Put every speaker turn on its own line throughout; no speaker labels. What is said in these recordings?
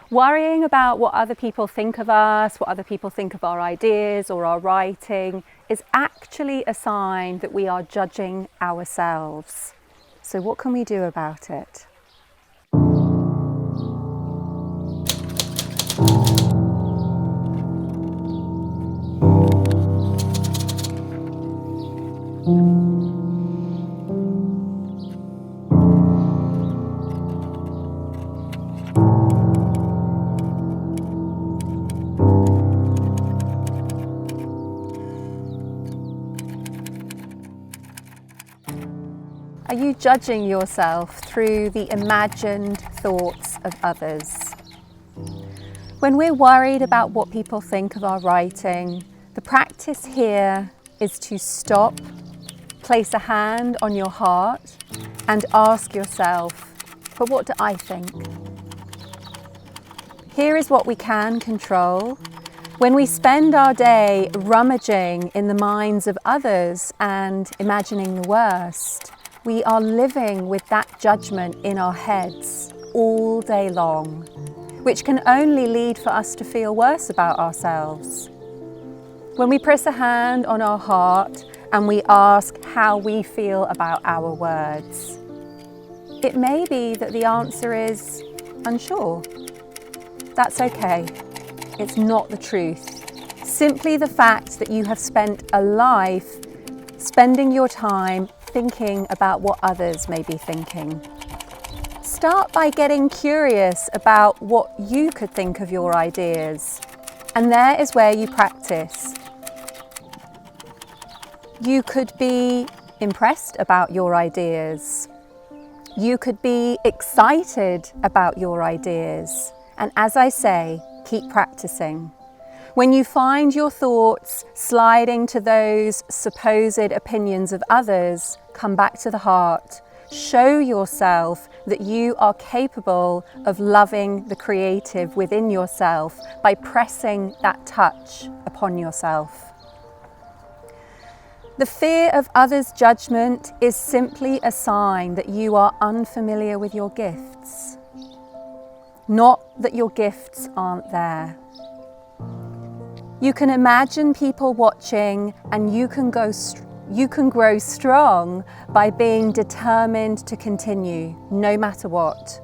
Worrying about what other people think of us, what other people think of our ideas or our writing, is actually a sign that we are judging ourselves. So what can we do about it? Are you judging yourself through the imagined thoughts of others? When we're worried about what people think of our writing, the practice here is to stop, place a hand on your heart, and ask yourself, but what do I think? Here is what we can control. When we spend our day rummaging in the minds of others and imagining the worst, we are living with that judgment in our heads all day long, which can only lead for us to feel worse about ourselves. When we press a hand on our heart and we ask how we feel about our words, it may be that the answer is unsure. That's okay. It's not the truth. Simply the fact that you have spent a life spending your time thinking about what others may be thinking. Start by getting curious about what you could think of your ideas, and there is where you practice. You could be impressed about your ideas. You could be excited about your ideas. And as I say, keep practicing. When you find your thoughts sliding to those supposed opinions of others, come back to the heart. Show yourself that you are capable of loving the creative within yourself by pressing that touch upon yourself. The fear of others' judgment is simply a sign that you are unfamiliar with your gifts, not that your gifts aren't there. You can imagine people watching, and you can grow strong by being determined to continue, no matter what.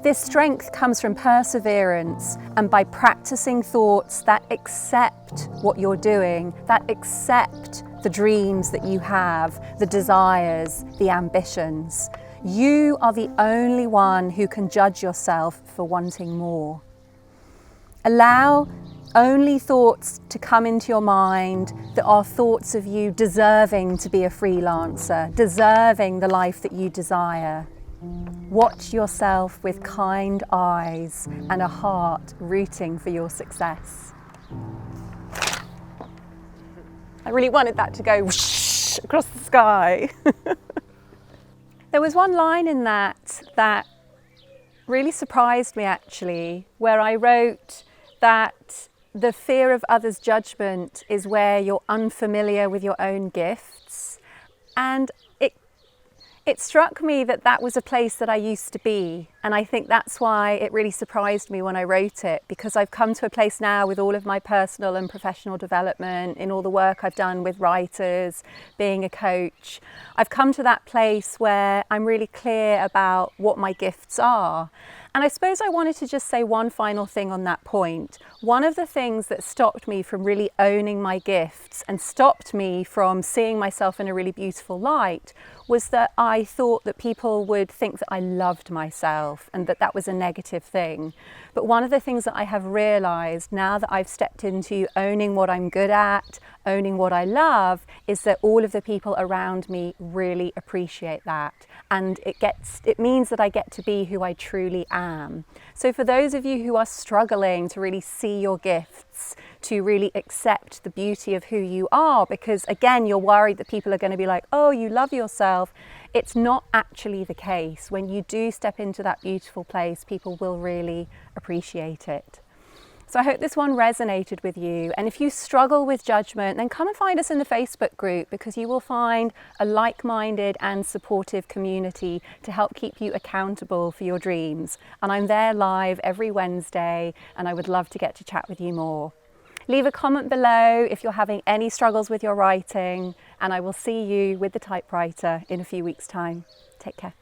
This strength comes from perseverance and by practicing thoughts that accept what you're doing, that accept the dreams that you have, the desires, the ambitions. You are the only one who can judge yourself for wanting more. Allow only thoughts to come into your mind that are thoughts of you deserving to be a freelancer, deserving the life that you desire. Watch yourself with kind eyes and a heart rooting for your success. I really wanted that to go whoosh across the sky. There was one line in that really surprised me actually, where I wrote that the fear of others' judgment is where you're unfamiliar with your own gifts. And it struck me that that was a place that I used to be. And I think that's why it really surprised me when I wrote it, because I've come to a place now with all of my personal and professional development, in all the work I've done with writers, being a coach. I've come to that place where I'm really clear about what my gifts are. And I suppose I wanted to just say one final thing on that point. One of the things that stopped me from really owning my gifts and stopped me from seeing myself in a really beautiful light was that I thought that people would think that I loved myself and that that was a negative thing. But one of the things that I have realised now that I've stepped into owning what I'm good at, owning what I love, is that all of the people around me really appreciate that. And it means that I get to be who I truly am. So for those of you who are struggling to really see your gifts, to really accept the beauty of who you are, because again, you're worried that people are going to be like, oh, you love yourself. It's not actually the case. When you do step into that beautiful place, people will really appreciate it. So I hope this one resonated with you. And if you struggle with judgment, then come and find us in the Facebook group, because you will find a like-minded and supportive community to help keep you accountable for your dreams. And I'm there live every Wednesday, and I would love to get to chat with you more. Leave a comment below if you're having any struggles with your writing, and I will see you with the typewriter in a few weeks' time. Take care.